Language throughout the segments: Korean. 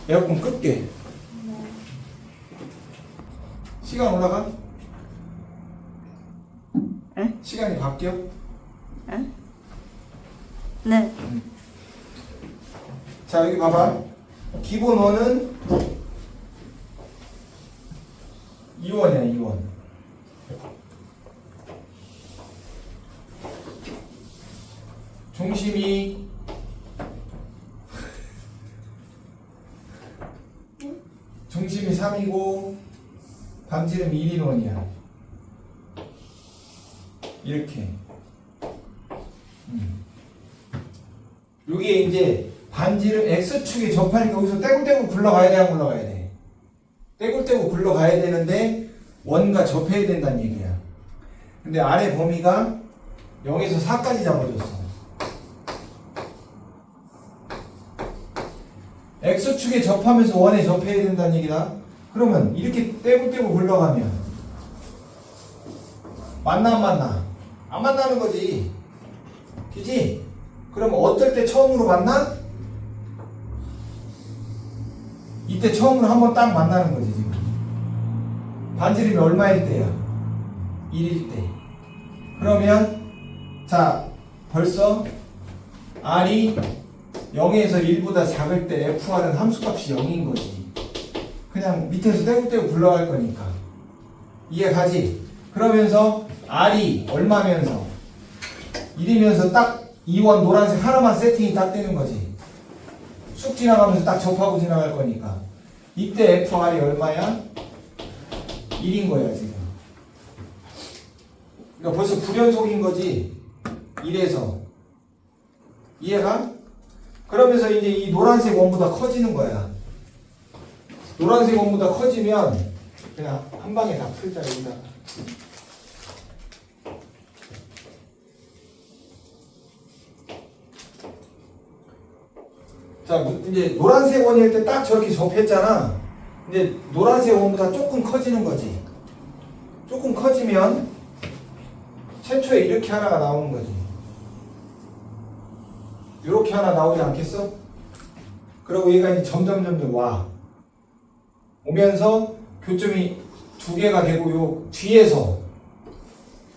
에어컨 끌게. 시간 올라가? 에? 시간이 바뀌어? 에? 네. 자, 여기 봐봐. 기본 원은 2원이야, 2원. 중심이 중심이 3이고 반지름 1인원이야. 이렇게. 여기에 이제 반지름 X축에 접하니까 여기서 떼굴떼굴 굴러가야 돼, 안 굴러가야 돼? 떼굴떼굴 굴러가야 되는데 원과 접해야 된다는 얘기야. 근데 아래 범위가 0에서 4까지 잡아줬어. X축에 접하면서 원에 접해야 된다는 얘기다. 그러면 이렇게 떼굴떼굴 굴러가면 만나 안 만나? 안 만나는 거지. 그지? 그럼 어떨 때 처음으로 만나? 이때 처음으로 한번 딱 만나는 거지 지금. 반지름이 얼마일 때야? 1일 때. 그러면 자 벌써 R이 0에서 1보다 작을 때 FR은 함수값이 0인 거지. 그냥 밑에서 떼굴떼굴 굴러갈 거니까. 이해가지? 그러면서 R이 얼마면서 1이면서 딱 2원 노란색 하나만 세팅이 딱 되는 거지. 쑥 지나가면서 딱 접하고 지나갈 거니까. 이때 FR이 얼마야? 1인 거야 지금. 그러니까 벌써 불연속인 거지. 1에서. 이해가? 그러면서 이제 이 노란색 원보다 커지는 거야. 노란색 원보다 커지면 그냥 한 방에 다 풀자 여기다. 자, 이제 노란색 원일 때 딱 저렇게 접했잖아. 이제 노란색 원보다 조금 커지는 거지. 조금 커지면 최초에 이렇게 하나가 나오는 거지. 이렇게 하나 나오지 않겠어? 그리고 얘가 이제 점점 와. 오면서 교점이 두 개가 되고 요 뒤에서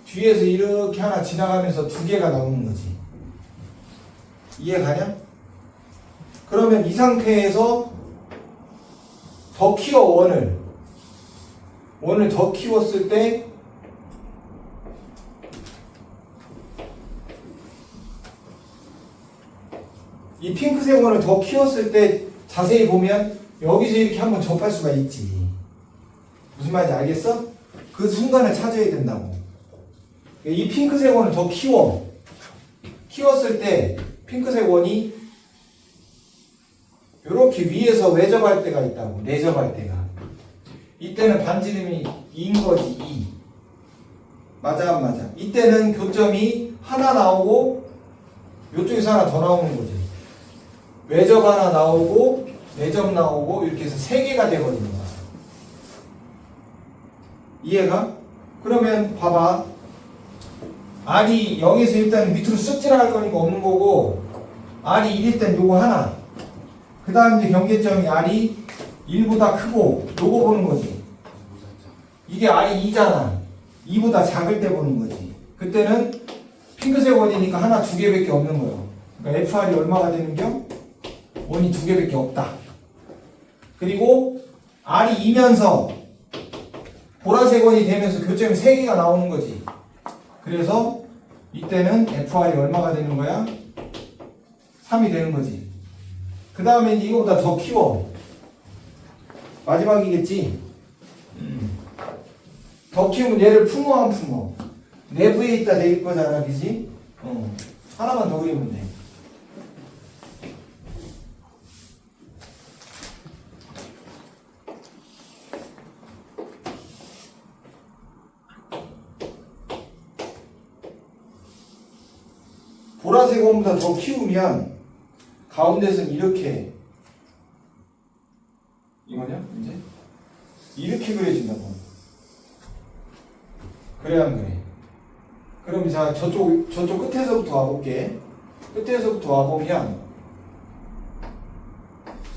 이렇게 하나 지나가면서 두 개가 나오는 거지. 이해가냐? 그러면 이 상태에서 더 키워 원을 더 키웠을 때 이 핑크색 원을 더 키웠을 때 자세히 보면 여기서 이렇게 한번 접할 수가 있지. 무슨 말인지 알겠어? 그 순간을 찾아야 된다고. 이 핑크색 원을 더 키웠을 때 핑크색 원이 이렇게 위에서 외접할 때가 있다고. 내접할 때가. 이때는 반지름이 2인 거지. 2. 맞아 안 맞아? 이때는 교점이 하나 나오고 이쪽에서 하나 더 나오는 거지. 외접 하나 나오고 내접 나오고 이렇게 해서 3개가 되거든요. 이해가? 그러면 봐봐. R이 0에서 일단 밑으로 쑥 지나갈 거니까 없는 거고 R이 1일 땐 요거 하나. 그 다음 이제 경계점이 R이 1보다 크고 요거 보는 거지. 이게 R이 2잖아. 2보다 작을 때 보는 거지. 그때는 핑크색 원이니까 하나 두 개밖에 없는 거예요. 그러니까 FR이 얼마가 되는겨? 원이 두 개밖에 없다. 그리고 R이 2면서 보라색 원이 되면서 교점이 3개가 나오는 거지. 그래서 이때는 FR이 얼마가 되는 거야? 3이 되는 거지. 그 다음에 이제 이거보다 더 키워. 마지막이겠지? 더 키우면 얘를 품어 안 품어? 내부에 있다 될 거잖아, 그지? 하나만 더 그리면 돼. 보라색 원보다 더 키우면 가운데서는 이렇게 이거냐? 이제 이렇게 그려진다고. 그래 안 그래? 그럼 자 저쪽 끝에서부터 와볼게. 끝에서부터 와보면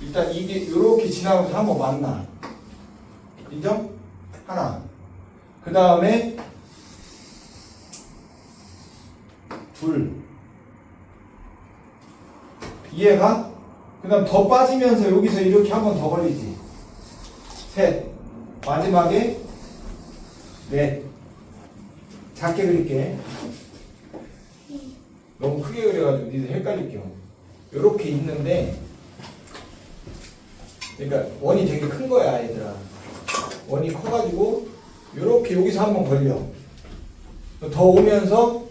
일단 이게 이렇게 지나가면서 한번 만나. 인정? 하나. 그 다음에 둘. 이해가? 그 다음 더 빠지면서 여기서 이렇게 한 번 더 걸리지. 셋. 마지막에 넷. 작게 그릴게. 너무 크게 그려가지고 니들 헷갈릴게요. 요렇게 있는데, 그러니까 원이 되게 큰 거야, 얘들아. 원이 커가지고 요렇게 여기서 한번 걸려. 더 오면서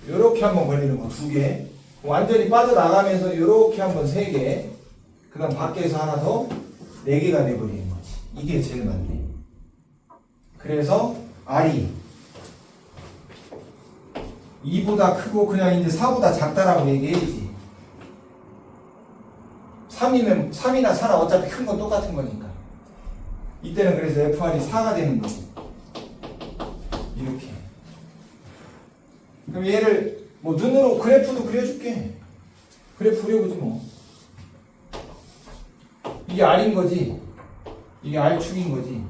요렇게 한번 걸리는 거 두 개. 완전히 빠져나가면서 요렇게 한번 세 개. 그 다음 밖에서 하나 더 네 개가 돼버리는 거지. 이게 제일 많네. 그래서 R이 2보다 크고 그냥 이제 4보다 작다라고 얘기해야지. 3이면 3이나 4나 어차피 큰 건 똑같은 거니까. 이때는 그래서 FR이 4가 되는 거지. 이렇게. 그럼 얘를 뭐 눈으로 그래프도 그려줄게. 그래프 그려보지 뭐. 이게 R인 거지. 이게 R축인 거지.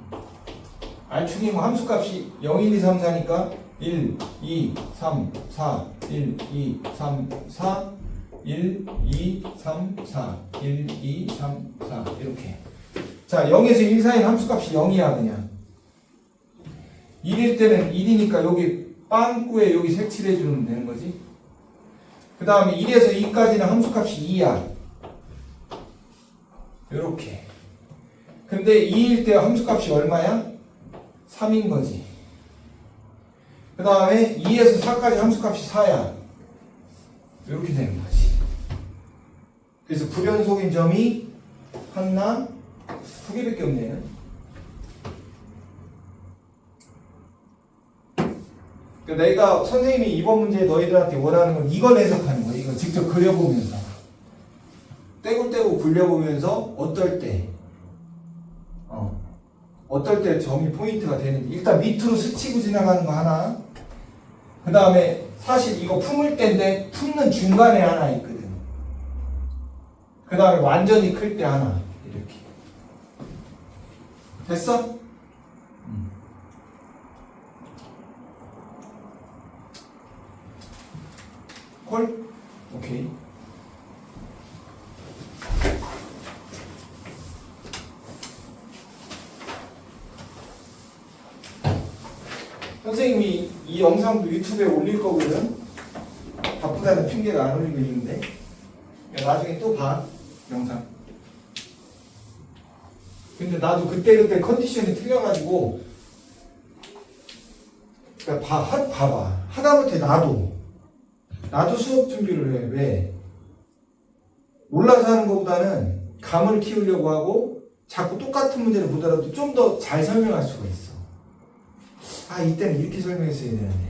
R축이면 함수값이 0, 1, 2, 3, 4니까 1, 2, 3, 4, 1, 2, 3, 4, 1, 2, 3, 4, 1, 2, 3, 4 이렇게. 자, 0에서 1 사이인 함수값이 0이야 그냥. 1일 때는 1이니까 여기 빵꾸에 여기 색칠해 주면 되는 거지. 그 다음에 1에서 2까지는 함수값이 2야. 요렇게. 근데 2일 때 함수값이 얼마야? 3인 거지. 그 다음에 2에서 4까지 함수값이 4야. 이렇게 되는 거지. 그래서 불연속인 점이 하나, 두 개밖에 없네. 얘는. 그러니까 내가 선생님이 이번 문제 너희들한테 원하는 건 이걸 해석하는 거야. 이거 직접 그려보면서. 떼고 굴려보면서 어떨 때 점이 포인트가 되는지. 일단 밑으로 스치고 지나가는 거 하나. 그 다음에 사실 이거 품을 때인데 품는 중간에 하나 있거든. 그 다음에 완전히 클 때 하나. 이렇게. 됐어? 콜? 오케이. 선생님이 이 영상도 유튜브에 올릴 거거든. 바쁘다는 핑계가 안 올리고 있는데 나중에 또 봐 영상. 근데 나도 그때 컨디션이 틀려가지고 그러니까 봐봐. 하다못해 나도 수업 준비를 해. 왜? 올라서 하는 것보다는 감을 키우려고 하고 자꾸 똑같은 문제를 보더라도 좀 더 잘 설명할 수가 있어. 아, 이때는 이렇게 설명했어야 되는데.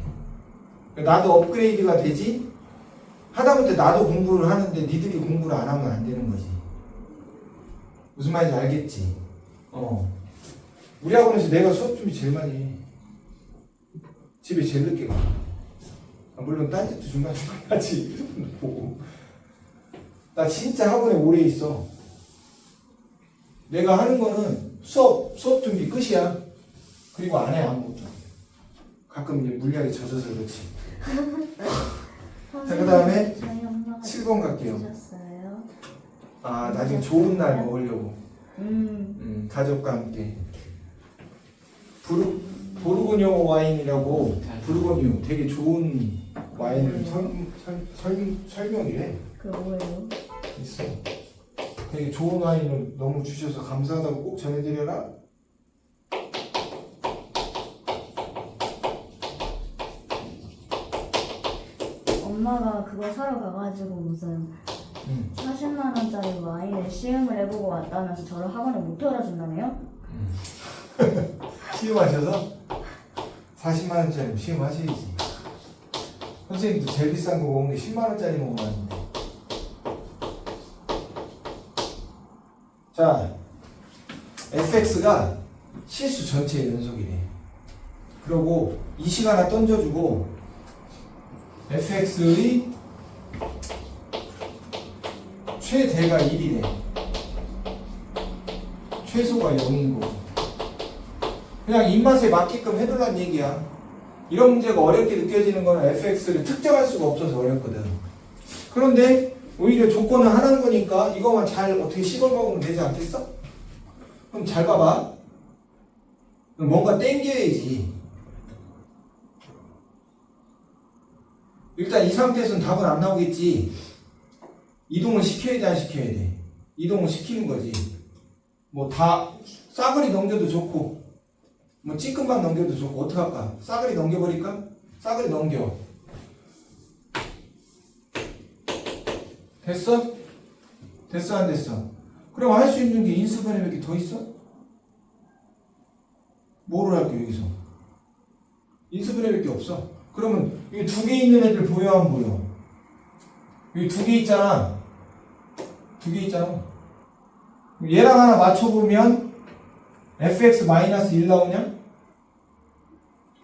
나도 업그레이드가 되지? 하다못해 나도 공부를 하는데 니들이 공부를 안 하면 안 되는 거지. 무슨 말인지 알겠지? 우리 학원에서 내가 수업 준비 제일 많이 해. 집에 제일 늦게 가. 물론 딴 집도 중간중간 하지. 보고. 나 진짜 학원에 오래 있어. 내가 하는 거는 수업 준비 끝이야. 그리고 안 해, 아무것도. 가끔 이제 물리학에 젖어서 그렇지. 자, 그 다음에 7번 갈게요. 아, 나중에 좋은 날 먹으려고. 가족과 함께. 보르고뉴 와인이라고, 보르고뉴 되게 좋은 와인을 설명이래. 그게 뭐예요? 있어. 되게 좋은 와인을 너무 주셔서 감사하다고 꼭 전해드려라. 엄마가 그거 사러 가가지고 무슨 40만 원짜리 와인을 시음을 해보고 왔다면서 저를 학원에 못 들어준다네요? 시음하셔서 40만 원짜리 시음하셔야지. 선생님도 제일 비싼 거 먹은 게 10만 원짜리 먹어봤는데. 자, fx가 실수 전체의 연속이래. 그리고 이 식 하나 던져주고 fx의 최대가 1이래. 최소가 0인 거고. 그냥 입맛에 맞게끔 해둘란 얘기야. 이런 문제가 어렵게 느껴지는 거는 fx를 특정할 수가 없어서 어렵거든. 그런데 오히려 조건을 하나는 거니까 이거만 잘 어떻게 씹어 먹으면 되지 않겠어? 그럼 잘 봐봐. 뭔가 땡겨야지. 일단 이 상태에서는 답은 안 나오겠지. 이동을 시켜야 돼, 안 시켜야 돼? 이동을 시키는 거지. 뭐 다 싸그리 넘겨도 좋고 뭐 찌끔만 넘겨도 좋고 어떡할까? 싸그리 넘겨버릴까? 싸그리 넘겨. 됐어? 됐어 안 됐어? 그럼 할 수 있는 게 인수분해 몇 개 더 있어? 뭐를 할게 여기서? 인수분해 몇 개 없어. 그러면 여기 두 개 있는 애들 보여 안 보여? 여기 두 개 있잖아. 두 개 있잖아. 얘랑 하나 맞춰보면 fx-1 나오냐?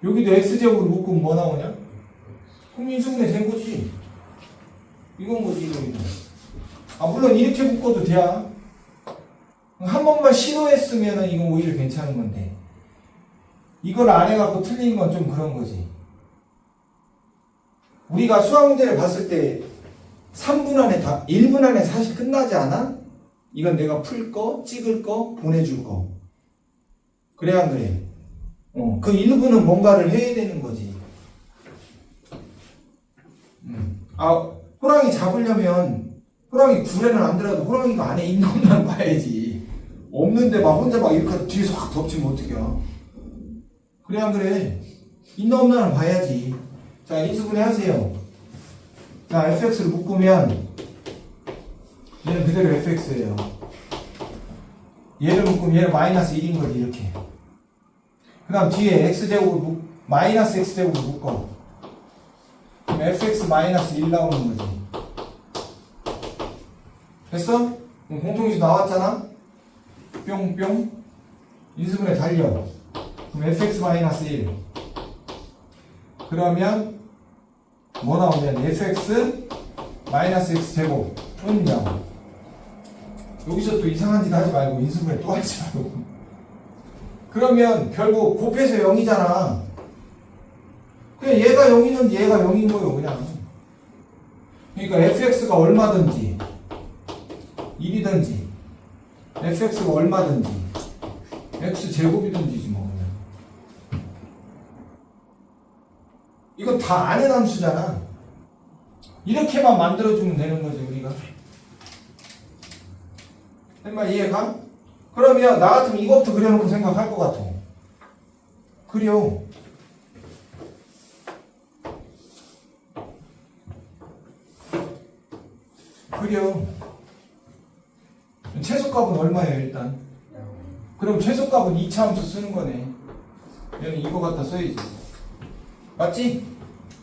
여기도 x제곱으로 묶으면 뭐 나오냐? 그럼 인수분해 된 거지. 이건 거지 이거는. 아 물론 이렇게 묶어도 돼. 한 번만 시도했으면 이건 오히려 괜찮은 건데 이걸 안 해갖고 틀린 건 좀 그런 거지. 우리가 수학 문제를 봤을 때 3분 안에 다 1분 안에 사실 끝나지 않아? 이건 내가 풀 거, 찍을 거, 보내줄 거. 그래 안 그래? 그 1분은 뭔가를 해야 되는 거지. 아 호랑이 잡으려면 호랑이 굴에는 안 들어도 호랑이가 안에 있나 없나 봐야지. 없는데 막 혼자 막 이렇게 뒤에서 확 덮치면 어떡해. 그래 안 그래? 있나 없나는 봐야지. 자 인수분해 하세요. 자 fx를 묶으면 얘는 그대로 fx예요. 얘를 묶으면 얘는 마이너스 1인 거지 이렇게. 그 다음 뒤에 x제곱을 마이너스 x제곱을 묶어. 그럼 fx-1 나오는 거지. 됐어? 그럼 공통인수 나왔잖아? 뿅뿅 인수분해 달려. 그럼 fx-1 그러면 뭐 나오냐면 fx-x제곱은 0. 여기서 또 이상한 짓 하지 말고 인수분해 또 하지 말고. 그러면 결국 곱해서 0이잖아. 그냥 얘가 0이든지 얘가 0인 거예요 그냥. 그러니까 fx가 얼마든지 1이든지 fx가 얼마든지 x제곱이든지 뭐 그냥. 이거 다 아는 함수잖아. 이렇게만 만들어주면 되는 거지 우리가. 정말 이해가? 그러면 나 같으면 이것부터 그려놓고 생각할 것 같아. 그려. 그려. 최소값은 얼마예요 일단? 그럼 최소값은 2차 함수 쓰는 거네. 얘는 이거 갖다 써야지. 맞지?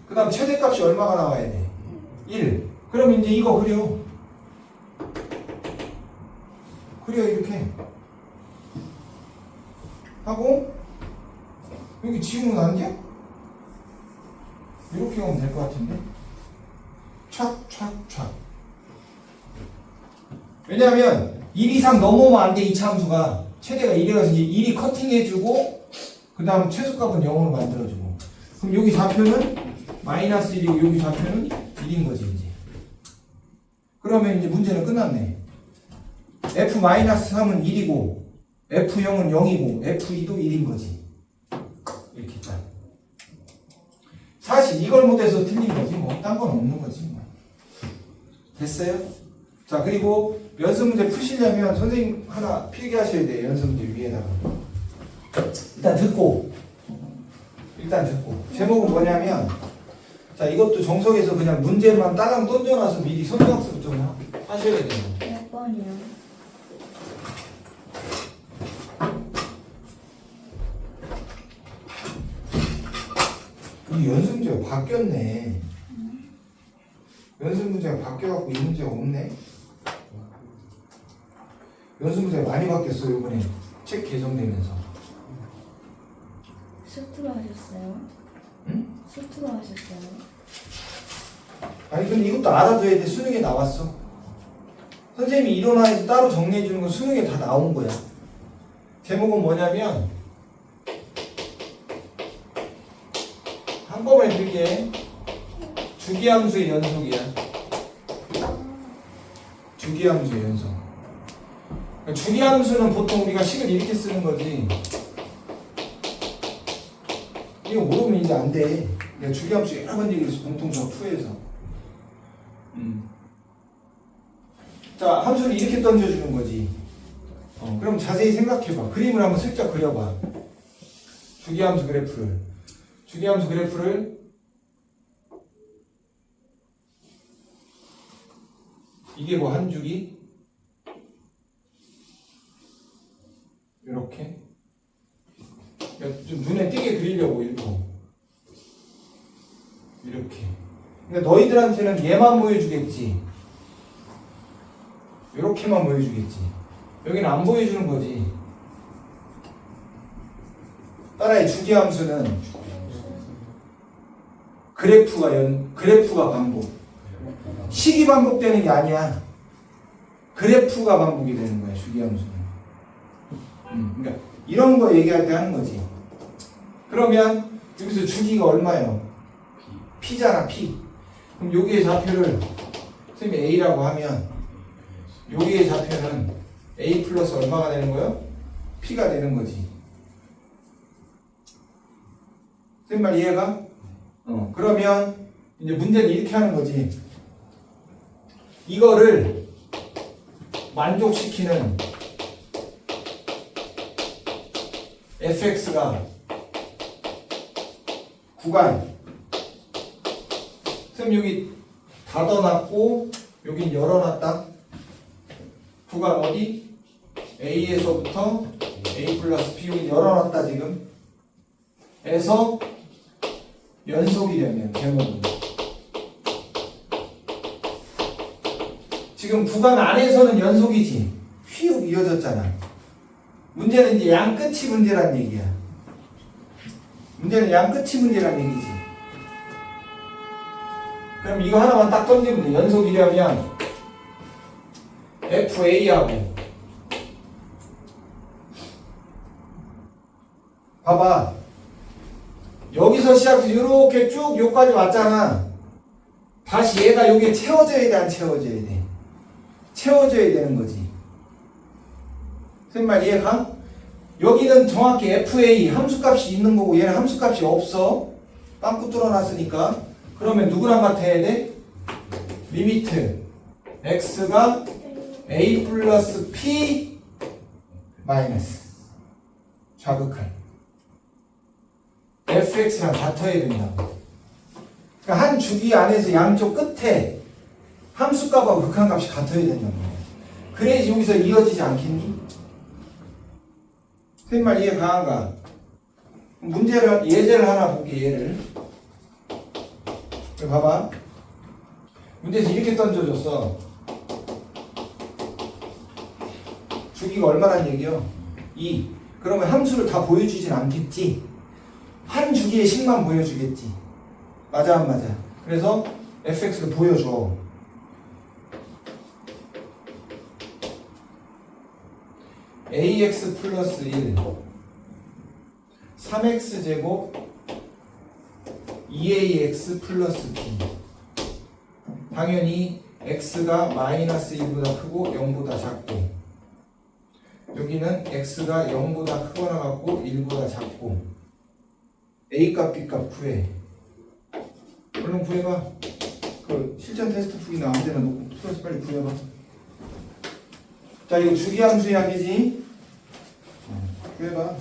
그 다음 최대값이 얼마가 나와야 돼? 1. 그럼 이제 이거 그려. 그려 이렇게 하고 여기 지우면 안 돼? 이렇게 하면 될 것 같은데. 촥촥촥. 왜냐하면 1 이상 넘어오면 안 돼. 2차 함수가 최대가 1이라서 1이 커팅해주고 그 다음 최소값은 0으로 만들어주고. 그럼 여기 좌표는 마이너스 1이고 여기 좌표는 1인 거지 이제. 그러면 이제 문제는 끝났네. f-3은 1이고 f0은 0이고 f2도 1인 거지. 이렇게 딱. 사실 이걸 못해서 틀린 거지 뭐 딴 건 없는 거지 뭐. 됐어요? 자 그리고 연습 문제 푸시려면 선생님 하나 필기하셔야 돼요. 연습 문제 위에다가 일단 듣고 제목은 뭐냐면 자 이것도 정석에서 그냥 문제만 딸랑 던져놔서 미리 선정학습 좀 하셔야 돼요. 몇 번이요? 이 연습 문제가 바뀌었네. 연습 문제가 바뀌어갖고 이 문제가 없네. 연습 문제가 많이 바뀌었어요 이번에 책 개정되면서. 수투로 하셨어요? 응? 수투로 하셨어요? 아니 근데 이것도 알아둬야 돼. 수능에 나왔어. 선생님이 이론화해서 따로 정리해 주는 건 수능에 다 나온 거야. 제목은 뭐냐면 한꺼번에 들게 주기함수의 연속이야. 주기함수의 연속. 그러니까 주기함수는 보통 우리가 식을 이렇게 쓰는 거지. 이거 모르면 이제 안 돼. 내가 주기함수 여러 번 얘기했어. 공통수학 2에서. 자, 함수를 이렇게 던져주는 거지. 그럼 자세히 생각해봐. 그림을 한번 슬쩍 그려봐. 주기함수 그래프를. 주기함수 그래프를 이게 뭐 한 줄이 이렇게 좀 눈에 띄게 그리려고 일부러 이렇게. 그러니까 너희들한테는 얘만 보여주겠지. 이렇게만 보여주겠지. 여기는 안 보여주는 거지. 따라해. 주기함수는 그래프가 반복. 식이 반복되는 게 아니야. 그래프가 반복이 되는 거야. 주기함수는. 그러니까 이런 거 얘기할 때 하는 거지. 그러면 여기서 주기가 얼마예요? P잖아. P. 그럼 여기의 좌표를 선생님이 A라고 하면 여기의 좌표는 A 플러스 얼마가 되는 거예요? P가 되는 거지. 선생님 말 이해가? 그러면 이제 문제는 이렇게 하는 거지. 이거를 만족시키는 fx가 구간. 선생님 여기 닫아놨고 여긴 열어놨다. 구간 어디? A에서부터 A 플러스 B 여기 열어놨다 지금. 에서 연속이 되면 제목은 지금 구간 안에서는 연속이지. 휘욱 이어졌잖아. 문제는 이제 양 끝이 문제란 얘기야. 문제는 양 끝이 문제란 얘기지. 그럼 이거 하나만 딱 던지면 돼. 연속이려면 FA하고 봐봐. 여기서 시작해서 이렇게 쭉 여기까지 왔잖아. 다시 얘가 여기에 채워져야 돼, 안 채워져야 돼? 채워져야 되는 거지. 선생님 말 이해가? 여기는 정확히 FA 함수값이 있는 거고 얘는 함수값이 없어. 빵꾸 뚫어놨으니까. 그러면 누구랑 같아야 돼? 리미트 x가 a 플러스 p 마이너스 좌극한 fx랑 같아야 된다고. 그러니까 한 주기 안에서 양쪽 끝에 함수값하고 극한값이 같아야 된다고. 그래야지 여기서 이어지지 않겠니? 선생님 말 이해 가한가? 예제를 하나 볼게. 얘를 봐봐. 문제에서 이렇게 던져줬어. 주기가 얼마란 얘기요? 2. 그러면 함수를 다 보여주진 않겠지. 한 주기의 식만 보여주겠지. 맞아 안 맞아? 그래서 fx를 보여줘. ax 플러스 1 3x제곱 2ax 플러스 b. 당연히 x가 마이너스 1보다 크고 0보다 작고 여기는 x가 0보다 크거나 같고 1보다 작고 a값 b값 구해. 얼른 구해봐. 그 실전 테스트 풀이나 아무데나 놓고 풀어서 빨리 구해봐. 자, 이거 주기함수 이야기지? 구해봐.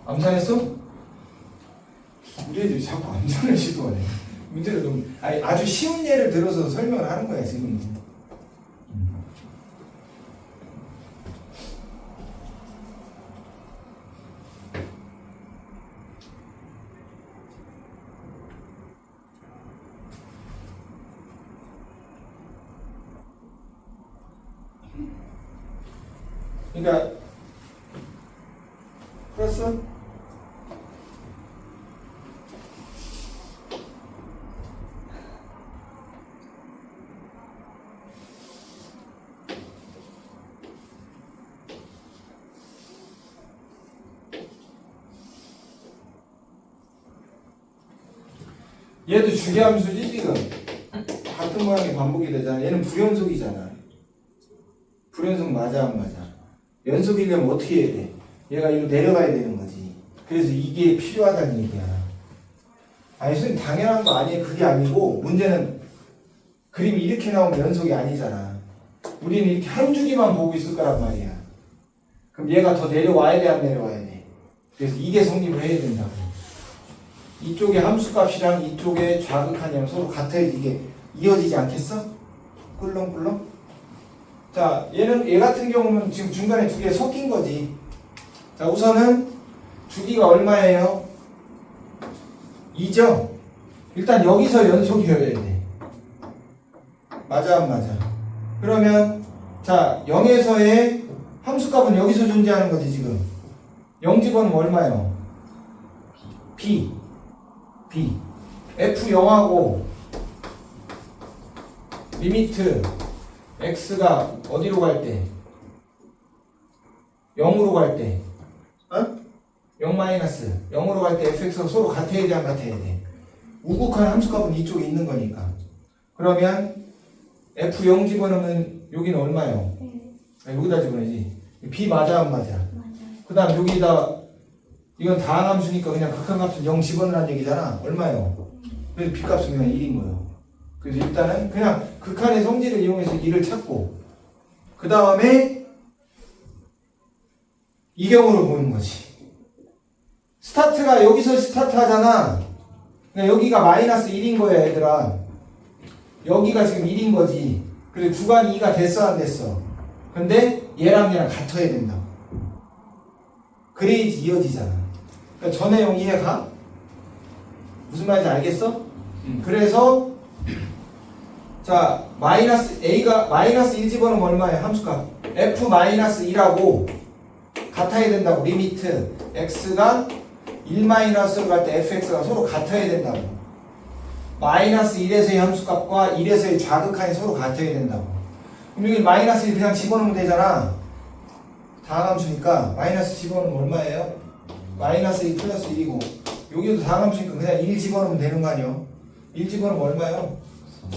암산했어? 우리 애들이 자꾸 암산을 시도하네. 문제를 너무 아주 쉬운 예를 들어서 설명을 하는 거야 지금. 그러니까 풀었어? 얘도 주기함수지 지금. 같은 모양의 반복이 되잖아. 얘는 불연속이잖아. 불연속 맞아 안 맞아? 연속이려면 어떻게 해야 돼? 얘가 이로 내려가야 되는 거지. 그래서 이게 필요하다는 얘기야. 아니 선생님 당연한 거 아니에요. 그게 아니고 문제는 그림이 이렇게 나오면 연속이 아니잖아. 우리는 이렇게 한 주기만 보고 있을 거란 말이야. 그럼 얘가 더 내려와야 돼 안 내려와야 돼? 그래서 이게 성립을 해야 된다고. 이쪽의 함수값이랑 이쪽의 좌극한이랑 서로 같아야지 이게 이어지지 않겠어? 꿀렁꿀렁? 자, 얘 같은 경우는 지금 중간에 두 개 섞인 거지. 자, 우선은 주기가 얼마예요? 2죠? 일단 여기서 연속이어야 돼. 맞아, 안 맞아? 그러면, 자, 0에서의 함수값은 여기서 존재하는 거지, 지금. 0 집어넣으면 얼마예요? B. F0하고, 리미트, x가 어디로 갈 때? 0으로 갈 때. 0 마이너스 0으로 갈 때 fx가 서로 같아야 돼 안 같아야 돼? 우극한 함수값은 이쪽에 있는 거니까. 그러면 f0 집어넣으면 여기는 얼마예요? 여기다 집어넣지. b 맞아 안 맞아? 그 다음 여기다 이건 다항함수니까 그냥 극한값은 0 집어넣으라는 얘기잖아. 얼마예요? 그래서 b값은 그냥 1인 거예요. 그래서 일단은 그냥 극한의 성질을 이용해서 1을 찾고 그 다음에 이경으로 보는 거지. 스타트가 여기서 스타트 하잖아. 그러니까 여기가 마이너스 1인 거야 얘들아. 여기가 지금 1인 거지. 그래서 주간이 2가 됐어 안 됐어? 근데 얘랑 같아야 된다고. 그래야지 이어지잖아. 그러니까 저 내용 이해가? 무슨 말인지 알겠어? 그래서 자 마이너스 A가 마이너스 1 집어넣으면 얼마예요? 함수값 F 마이너스 1하고 같아야 된다고. 리미트 X가 1 마이너스로 갈 때 fx가 서로 같아야 된다고. 마이너스 1에서의 함수값과 1에서의 좌극한이 서로 같아야 된다고. 그럼 여기 마이너스 1 그냥 집어넣으면 되잖아. 다항함수니까 마이너스 집어넣으면 얼마예요? 마이너스 2 플러스 1이고 여기도 다항함수니까 그냥 1 집어넣으면 되는 거 아니에요? 1 집어넣으면 얼마예요?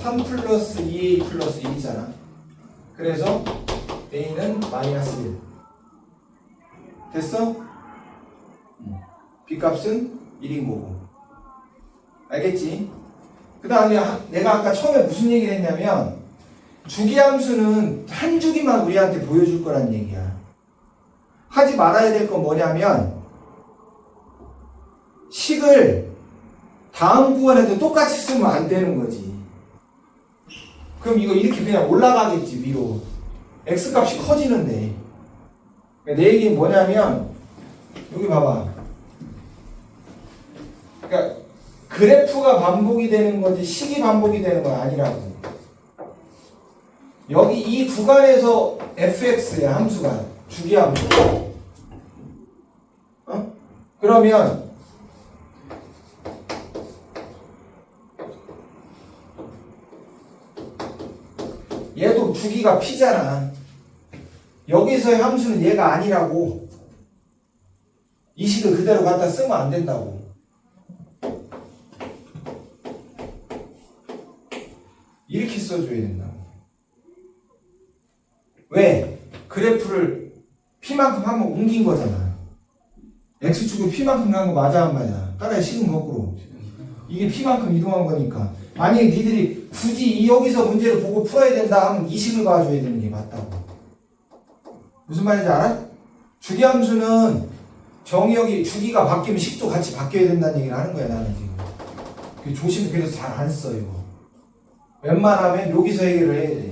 3 플러스 2a 플러스 1이잖아. 그래서 a는 마이너스 1 됐어? b값은 1인 거고. 알겠지? 그 다음에 내가 아까 처음에 무슨 얘기를 했냐면 주기함수는 한 주기만 우리한테 보여줄 거란 얘기야. 하지 말아야 될 건 뭐냐면 식을 다음 구간에도 똑같이 쓰면 안 되는 거지. 그럼 이거 이렇게 그냥 올라가겠지 위로. x값이 커지는데. 내 얘기는 뭐냐면 여기 봐봐. 그러니까 그래프가 반복이 되는 거지 식이 반복이 되는 건 아니라고. 여기 이 구간에서 fx야 함수가 주기함수. 그러면 얘도 주기가 p잖아. 여기서의 함수는 얘가 아니라고. 이 식을 그대로 갖다 쓰면 안 된다고. 이렇게 써줘야 된다고. 왜? 그래프를 P만큼 한번 옮긴 거잖아. X축을 P만큼 간 거 맞아 안 맞아? 따라야 식은 거꾸로. 이게 P만큼 이동한 거니까. 만약에 니들이 굳이 여기서 문제를 보고 풀어야 된다 하면 이 식을 봐줘야 되는 게 맞다고. 무슨 말인지 알아? 주기함수는 정의역이 주기가 바뀌면 식도 같이 바뀌어야 된다는 얘기를 하는 거야 나는 지금. 조심히 그래서 잘 안 써 이거. 웬만하면 여기서 해결을 해야 돼.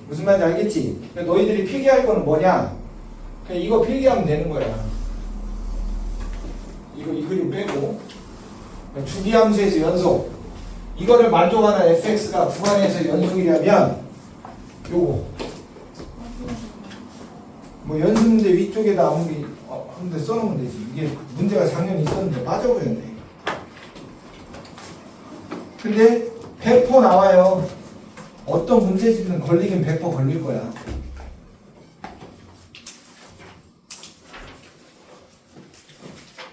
무슨 말인지 알겠지? 너희들이 필기할 거는 뭐냐? 그냥 이거 필기하면 되는 거야. 이거 이 그림 빼고 주기함수에서 연속 이거를 만족하는 fx가 구간에서 연속이려면 요거 뭐 연습 문제 위쪽에다 아무리 한데 써놓으면 되지. 이게 문제가 작년에 있었는데 빠져버렸네. 근데 100% 나와요. 어떤 문제집은 걸리긴 100% 걸릴 거야.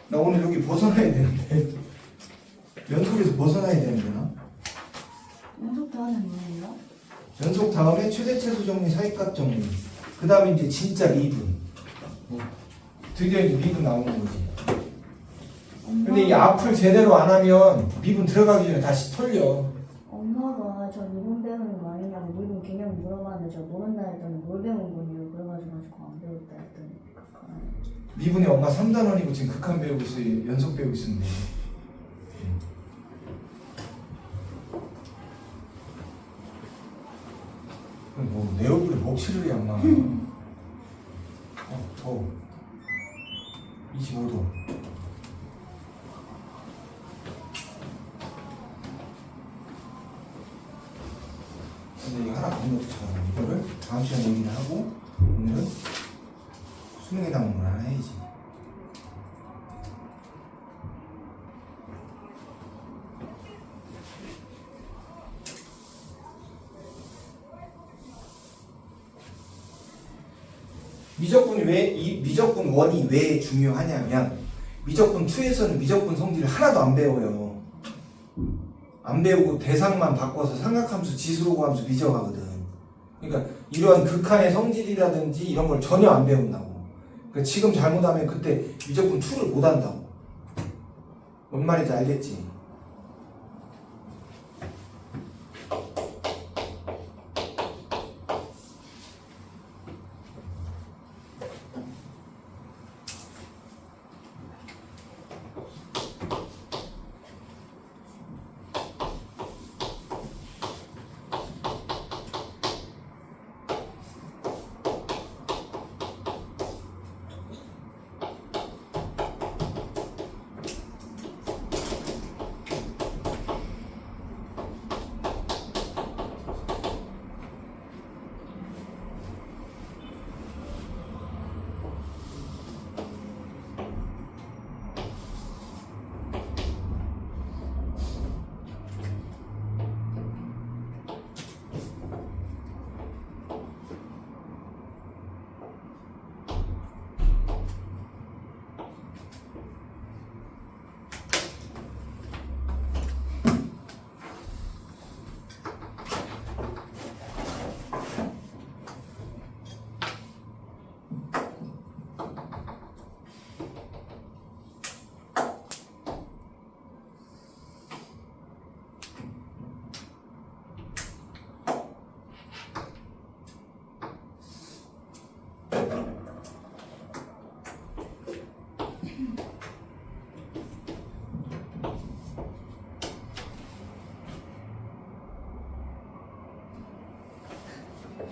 나 오늘 여기 벗어나야 되는데 연속에서 벗어나야 되는데 나? 연속 다음은 뭐예요? 연속 다음에 최대 최소 정리 사이값 정리 그 다음에 이제 진짜 미분 드디어 이제 미분 나오는 거지. 근데 이 앞을 제대로 안 하면 미분 들어가기 전에 다시 털려. 엄마가 저 미분 배우는 거 아니냐고 미분 개념 물어봤는데 저 모른다 했더니 뭘 배운 거냐고 그래가지고 아직 안 배웠다 했더니 미분이 엄마 3단원이고 지금 극한 배우고 있어요. 연속 배우고 있었는데. 뭐 내 얼굴에 먹칠을 해 엄마. 더워. 25도. 근데 이거 하나 건너뛰자. 이거를 다음 시간에 얘기를 하고 오늘은 수능에 담은 걸 하나 해야지. 미적분이 이 미적분 1이 왜 중요하냐면 미적분 2에서는 미적분 성질을 하나도 안 배워요. 안 배우고 대상만 바꿔서 삼각함수, 지수로고함수 미적하거든. 그러니까 이러한 극한의 성질이라든지 이런 걸 전혀 안 배운다고. 그러니까 지금 잘못하면 그때 미적분 2를 못 한다고. 뭔 말인지 알겠지?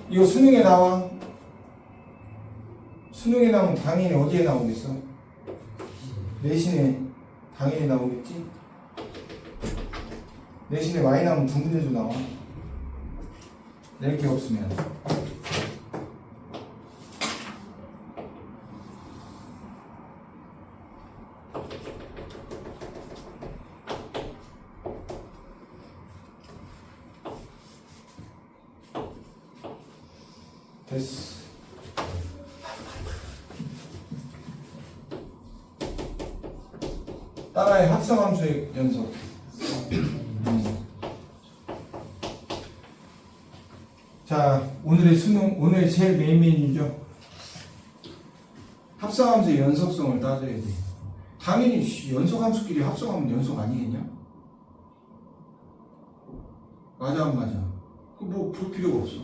이거 수능에 나와. 수능에 나오면 당연히 어디에 나오겠어? 내신에 당연히 나오겠지? 내신에 많이 나오면 두 문제도 나와. 낼 게 없으면. 됐어. 따라해. 합성함수의 연속. 자, 오늘의 수능, 오늘의 제일 메인 메뉴죠. 합성함수의 연속성을 따져야 돼. 당연히 연속함수끼리 합성하면 연속 아니겠냐? 맞아 안 맞아? 뭐 볼 필요가 없어.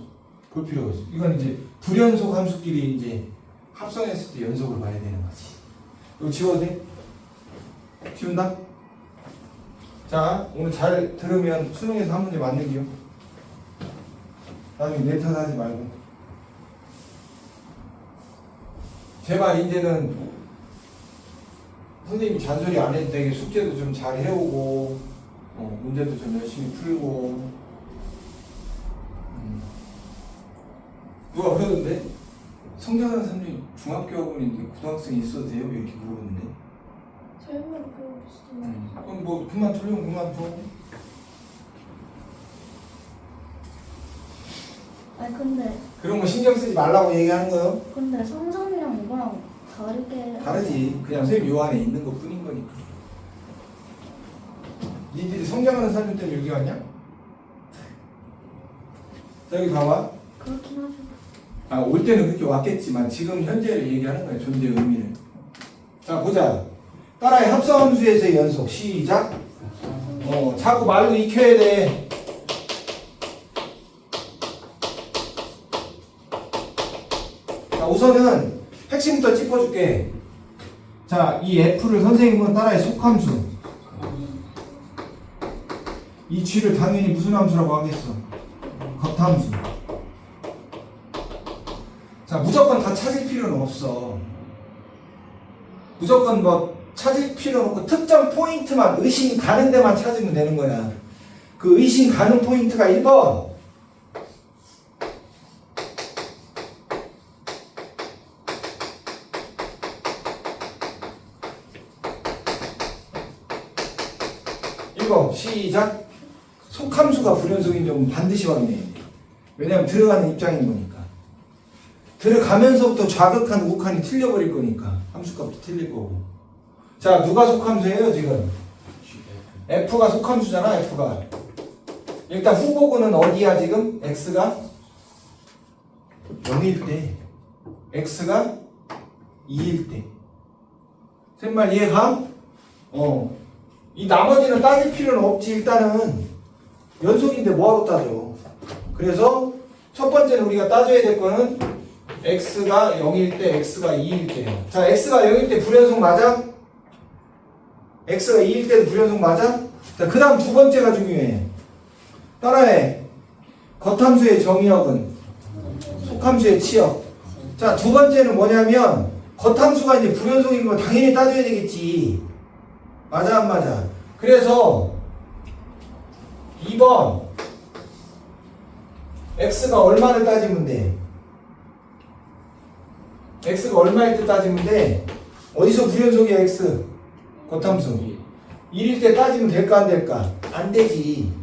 볼 필요가 없어. 이건 이제 불연속 함수끼리 이제 합성했을 때 연속을 봐야 되는 거지. 이거 지워도 돼? 지운다? 자, 오늘 잘 들으면 수능에서 한 문제 맞는기요. 나중에 내 탓하지 말고. 제발 이제는 선생님이 잔소리 안 해도 되게 숙제도 좀 잘 해오고 문제도 좀 열심히 풀고 누가 그러던데? 성장하는 사람이 중학교 학원인데 고등학생이 있어도 돼요? 이렇게 물어보는데. 설명 그거 비슷해. 그럼 뭐 그만 틀리면 그만 줘. 아니 근데 그런 거 신경 쓰지 말라고 얘기하는 거예요. 성장이랑 이거랑 다르게. 다르지. 그냥 선생님 요 안에 있는 것 뿐인 거니까. 니들이 성장하는 사람 때문에 여기 왔냐? 자, 여기 봐봐. 그렇긴 하죠. 아, 올 때는 그렇게 왔겠지만 지금 현재를 얘기하는 거야. 존재의 의미를. 자, 보자. 따라해. 합성함수에서의 연속. 시작. 자꾸 말로 익혀야 돼. 자, 우선은 핵심부터 짚어줄게. 자, 이 F를 선생님은 따라해. 속함수. 이 G를 당연히 무슨 함수라고 하겠어? 겉함수. 자, 무조건 다 찾을 필요는 없어. 무조건 뭐 찾을 필요는 없고 특정 포인트만 의심 가는 데만 찾으면 되는 거야. 그 의심 가는 포인트가 1번 시작. 속함수가 불연속인 점은 반드시 확인해야 돼. 왜냐면 들어가는 입장인 거니까. 들어가면서부터 좌극한 우극한이 틀려버릴 거니까 함수값도 틀릴 거고. 자, 누가 속함수예요 지금? F가 속함수잖아. F가 일단 후보군은 어디야 지금? X가 0일 때 X가 2일 때. 셋말 이해가? 이 나머지는 따질 필요는 없지. 일단은 연속인데 뭐하러 따져. 그래서 첫 번째는 우리가 따져야 될 거는 X가 0일 때, X가 2일 때예요. 자, X가 0일 때 불연속 맞아? X가 2일 때도 불연속 맞아? 자, 그 다음 두 번째가 중요해. 따라해. 겉함수의 정의역은 속함수의 치역. 자, 두 번째는 뭐냐면 겉함수가 이제 불연속인 거 당연히 따져야 되겠지. 맞아 안 맞아? 그래서 2번 X가 얼마를 따지면 돼? X가 얼마일 때 따지면 돼? 어디서 불연속이야 X? 겉함수 1일 때 따지면 될까 안 될까? 안 되지.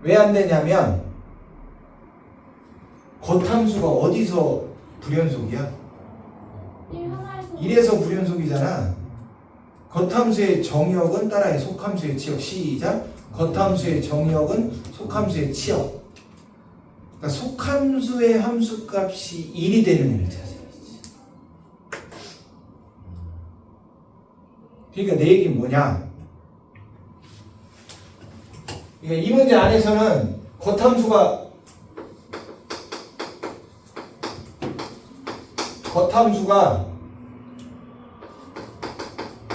왜 안 되냐면 겉함수가 어디서 불연속이야? 1에서 불연속이잖아. 겉함수의 정의역은 따라해. 속함수의 치역. 시작. 겉함수의 정의역은 속함수의 치역. 그러니까 속함수의 함수값이 1이 되는 애를 찾아야지. 그러니까 내 얘기는 뭐냐? 그러니까 이 문제 안에서는 겉함수가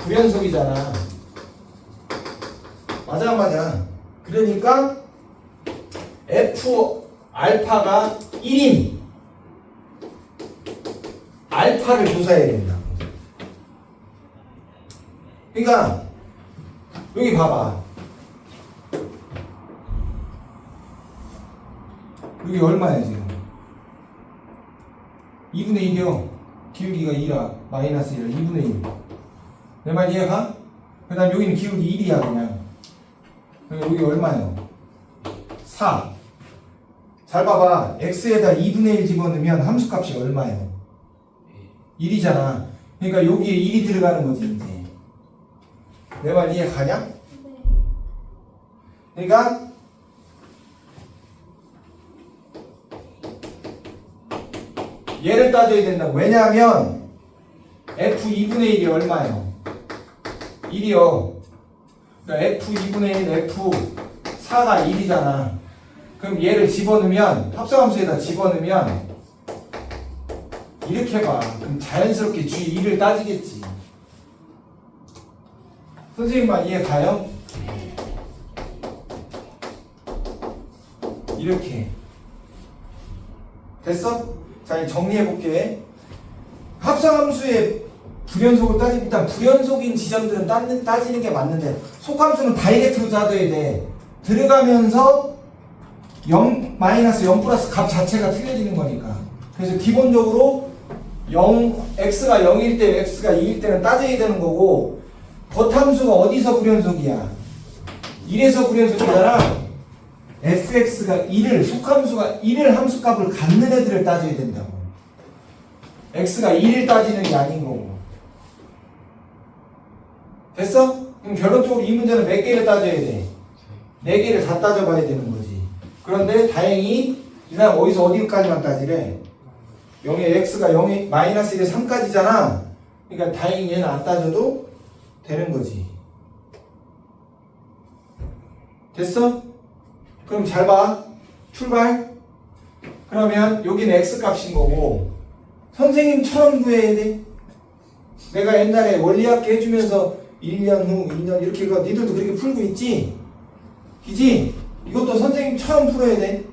불연속이잖아. 맞아 맞아. 그러니까 F 알파가 1인 알파를 조사해야 된다. 그러니까 여기 봐봐. 여기 얼마야 지금? 2분의 1이요. 기울기가 2라 마이너스 1라 2분의 1. 내 말 이해가? 그 다음 여기는 기울기 1이야 그냥. 여기 얼마예요? 4. 잘 봐봐. x에다 2분의 1 집어넣으면 함수값이 얼마예요? 1이잖아. 그러니까 여기에 1이 들어가는 거지 이제. 내 말 이해가냐? 그러니까 얘를 따져야 된다고. 왜냐하면 f 2분의 1이 얼마예요? 1이요. 그러니까 f 2분의 1, f 4가 1이잖아. 그럼 얘를 집어넣으면 합성함수에다 집어넣으면 이렇게 봐. 그럼 자연스럽게 G2를 따지겠지. 선생님만 이해 가요? 이렇게 됐어? 자, 이제 정리해볼게. 합성함수의 불연속을 따지면 일단 불연속인 지점들은 따지는 게 맞는데 속함수는 다이렉트로 따져야 돼. 들어가면서 0 마이너스 0 플러스 값 자체가 틀려지는 거니까. 그래서 기본적으로 x가 0일 때 x가 2일 때는 따져야 되는 거고, 겉함수가 어디서 불연속이야? 1에서 불연속이잖아. fx가 1을, 속함수가 1을 함수값을 갖는 애들을 따져야 된다고. x가 1을 따지는 게 아닌 거고. 됐어? 그럼 결론적으로 이 문제는 몇 개를 따져야 돼? 4개를 다 따져봐야 되는 거지. 그런데 다행히 이 사람 어디까지만 따지래? 0에 x가 0에 마이너스 1에 3까지잖아. 그러니까 다행히 얘는 안 따져도 되는 거지. 됐어? 그럼 잘 봐. 출발. 그러면 여기는 x 값인 거고 선생님처럼 구해야 돼. 내가 옛날에 원리학교 해주면서 1년 후, 2년 이렇게 가 니들도 그렇게 풀고 있지? 그지? 이것도 선생님처럼 풀어야 돼.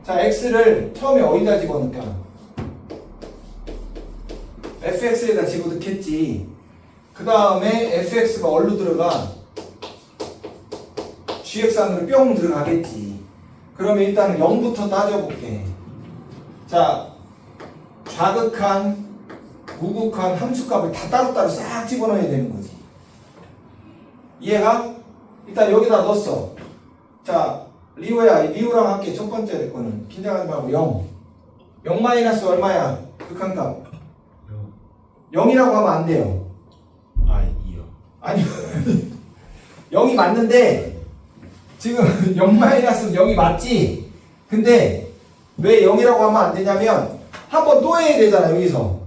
자, x를 처음에 어디다 집어넣을까? fx에다 집어넣겠지. 그 다음에 fx가 어디로 들어가? gx 안으로 뿅 들어가겠지. 그러면 일단 0부터 따져볼게. 자, 좌극한, 우극한 함수값을 다 따로따로 싹 집어넣어야 되는 거지. 이해가? 일단 여기다 넣었어. 자, 리오랑 할게. 첫 번째 거는 긴장하지 말고 0. 0 마이너스 얼마야? 극한값 0이라고 하면 안 돼요. 아, 2요. 아니요. 0이 맞는데 지금 0 마이너스 0이 맞지? 근데 왜 0이라고 하면 안 되냐면 한 번 또 해야 되잖아 여기서.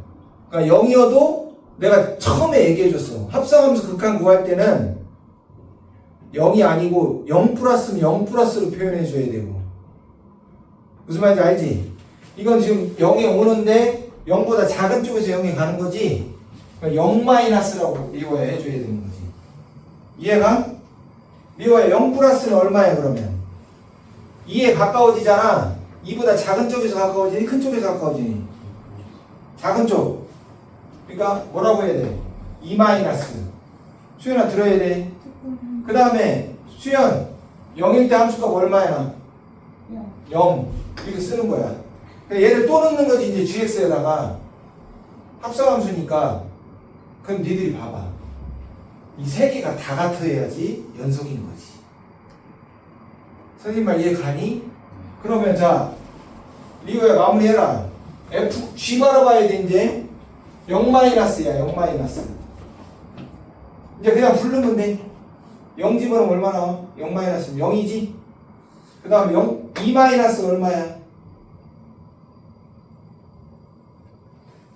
그러니까 0이어도 내가 처음에 얘기해줬어. 합성함수 극한 구할 때는 0이 아니고 0 플러스면 0 플러스로 표현해줘야 되고. 무슨 말인지 알지? 이건 지금 0에 오는데 0보다 작은 쪽에서 0에 가는 거지. 그러니까 0 마이너스라고 리워야 해줘야 되는 거지. 이해가? 리워야 0 플러스는 얼마야 그러면? 2에 가까워지잖아. 2보다 작은 쪽에서 가까워지니 큰 쪽에서 가까워지니? 작은 쪽. 그러니까 뭐라고 해야 돼? 2 마이너스. 수연아 들어야 돼. 그 다음에 수연 0일 때 함수값 얼마야? 0 이렇게 쓰는 거야. 얘를 또 넣는 거지 이제 gx에다가. 합성함수니까. 그럼 니들이 봐봐. 이 세 개가 다 같아야지 연속인 거지. 선생님 말 이해 가니? 그러면 자 리오야 마무리해라. f g 말아봐야 돼 이제. 0 마이너스야 0 마이너스. 이제 그냥 부르면 돼. 0 집어넣으면 얼마 나와? 0 마이너스 0이지? 그 다음 2 마이너스 얼마야?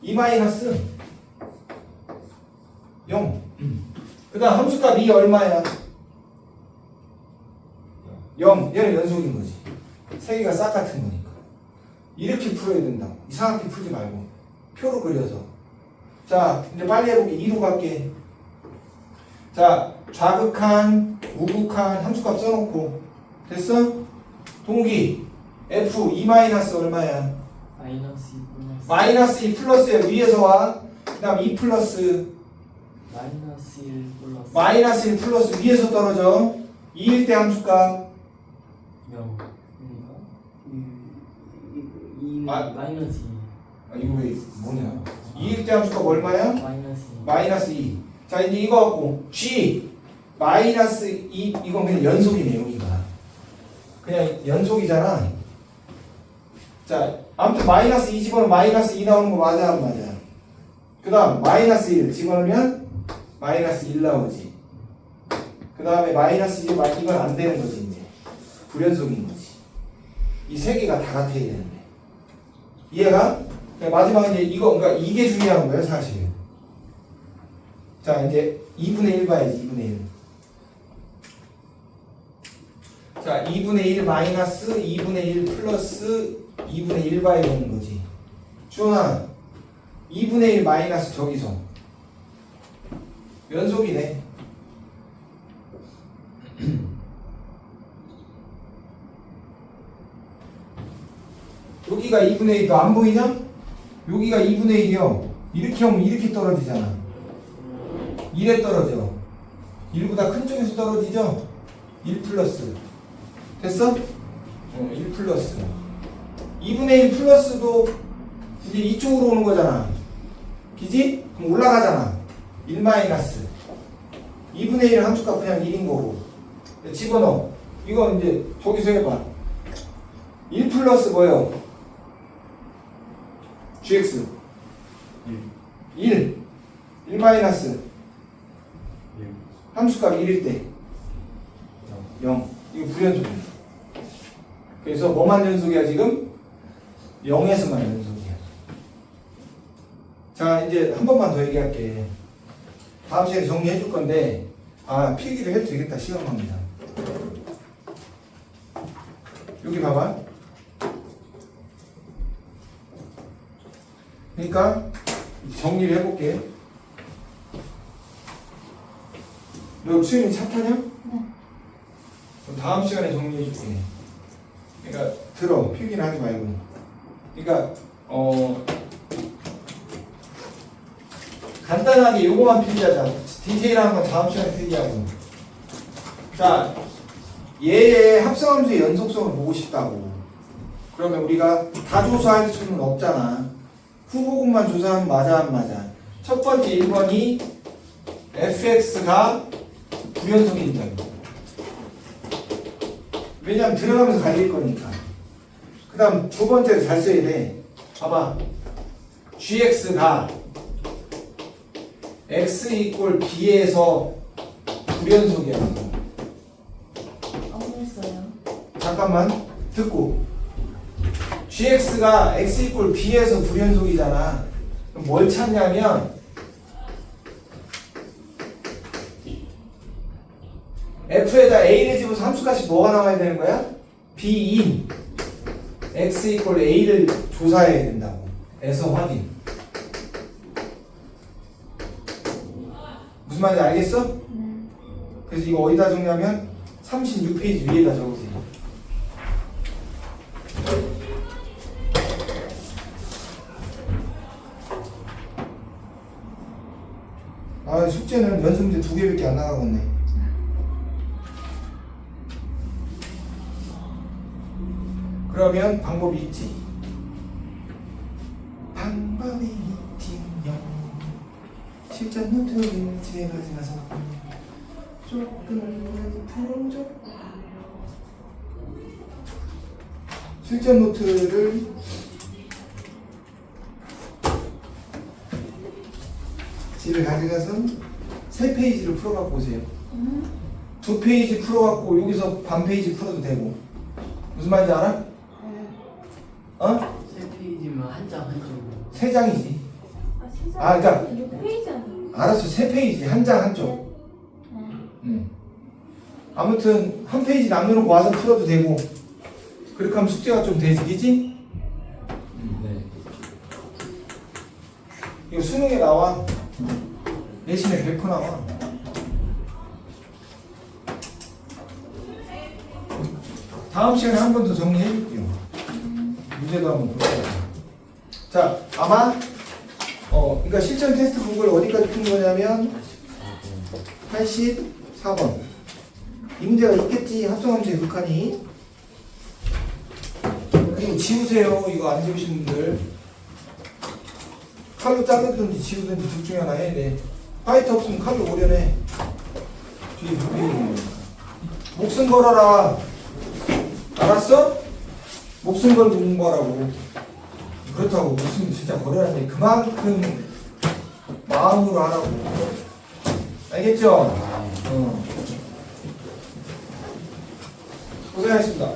2 마이너스 0. 그 다음 함수값 2 얼마야? 0. 얘는 연속인 거지. 세 개가 싹 같은 거니까. 이렇게 풀어야 된다고. 이상하게 풀지 말고. 표로 그려서. 자, 이제 빨리 해볼게. 2로 갈게. 자, 좌극한, 우극한 함수값 써놓고. 됐어? 동기. F 2 마이너스 얼마야? 마이너스 2 플러스. 마이너스 2 플러스야. 위에서 와. 그 다음 2 플러스. 마이너스 1 플러스. 마이너스 1 플러스 위에서 떨어져. 2일 때 함수값. 0. 이 마이너스 2. 아, 이거 왜 뭐냐? 2일 때 함수값 얼마야? 마이너스 2. 마이너스 2. 자, 이제 이거 갖고 G 마이너스 2 이건 그냥 연속이네 여기가. 그냥 연속이잖아. 자, 아무튼 마이너스 2 집어넣으면 마이너스 2 나오는 거 맞아 안 맞아? 그 다음 마이너스 1 집어넣으면 마이너스 1 나오지. 그 다음에 마이너스 2 이건 안 되는 거지 이제. 불연속인 거지. 이 세 개가 다 같아야 되는데. 이해가? 마지막에 이제 이거 그러니까 이게 중요한 거예요 사실. 자 이제 2분의 1 봐야지 2분의 1. 자 2분의 1 마이너스 2분의 1 플러스 2분의 1 봐야 되는 거지. 주원아 2분의 1 마이너스 저기서 연속이네. 여기가 2분의 1도 안 보이냐? 여기가 2분의 1이요. 이렇게 하면 이렇게 떨어지잖아. 1에 떨어져. 1보다 큰 쪽에서 떨어지죠? 1 플러스. 됐어? 1 플러스 2분의 1 플러스도 이제 이쪽으로 오는 거잖아. 그지? 그럼 올라가잖아. 1 마이너스 2분의 1 함수값 그냥 1인 거고 집어넣어. 이거 이제 저기서 해봐. 1 플러스 뭐예요? gx 1 마이너스 함수값 1일 때 0. 이거 불연속이야. 그래서 뭐만 연속이야 지금? 0에서만 연속이야. 자 이제 한 번만 더 얘기할게. 다음 시간에 정리해 줄 건데 필기를 해도 되겠다. 시간 갑니다. 여기 봐봐. 그러니까 정리를 해볼게. 너 수현이 차 타냐? 네. 그럼 다음 시간에 정리해 줄게. 그러니까 들어. 필기는 하지 말고. 그러니까 간단하게 요거만 필기하자. 디테일한 건 다음 시간에 필기하고. 자, 얘의 합성함수의 연속성을 보고 싶다고. 그러면 우리가 다 조사할 수는 없잖아. 후보군만 조사하면 맞아 안 맞아. 첫 번째 1번이 fx가 불연속인 점. 왜냐면 들어가면서 갈릴 거니까. 그 다음 두 번째를 잘 써야 돼. 봐봐. gx가 x 이꼴 b에서 불연속이야. 알겠어요. 잠깐만 듣고. gx가 x 이꼴 b에서 불연속이잖아. 그럼 뭘 찾냐면 f에다 a를 집어서 함수값이 뭐가 나와야 되는 거야? b인 x 이꼴 a를 조사해야 된다고. 에서 확인. 무슨 말인지 알겠어? 네. 그래서 이거 어디다 적냐면 36페이지 위에다 적으세요. 숙제는 연습 문제 2개밖에 안 나가겠네. 그러면 방법이 있지. 방법이 있지요. 실전 노트를 집에 가져가서 조금 풀어줘. 실전 노트를 집에 가져가서 3페이지를 풀어갖고 오세요. 2페이지 풀어갖고 여기서 반 페이지 풀어도 되고. 무슨 말인지 알아? 어? 세 페이지면 한 장 한쪽으로. 3장이지. 진짜? 그러니까 6페이지 아니에요? 알았어. 3페이지 한 장 한쪽. 아무튼 한 페이지 남겨놓고 와서 풀어도 되고. 그렇게 하면 숙제가 좀 되지기지? 네. 이거 수능에 나와. 내신에 100% 나와. 다음 시간에 한 번 더 정리해 줄게요. 문제도 한번 볼게요. 자, 아마 그러니까 실전 테스트 북을 어디까지 푼 거냐면 84번. 이 문제가 있겠지. 합성함수의 극한이. 이거 지우세요. 이거 안 지우신 분들. 칼로 자르든지 지우든지 둘 중에 하나 해야 돼. 화이트 없으면 칼로 오려내. 뒤에 불편해. 목숨 걸어라. 알았어? 목숨 걸고 공부하라고. 그렇다고 목숨 진짜 걸어야지. 그만큼 마음으로 하라고. 알겠죠? 고생하셨습니다.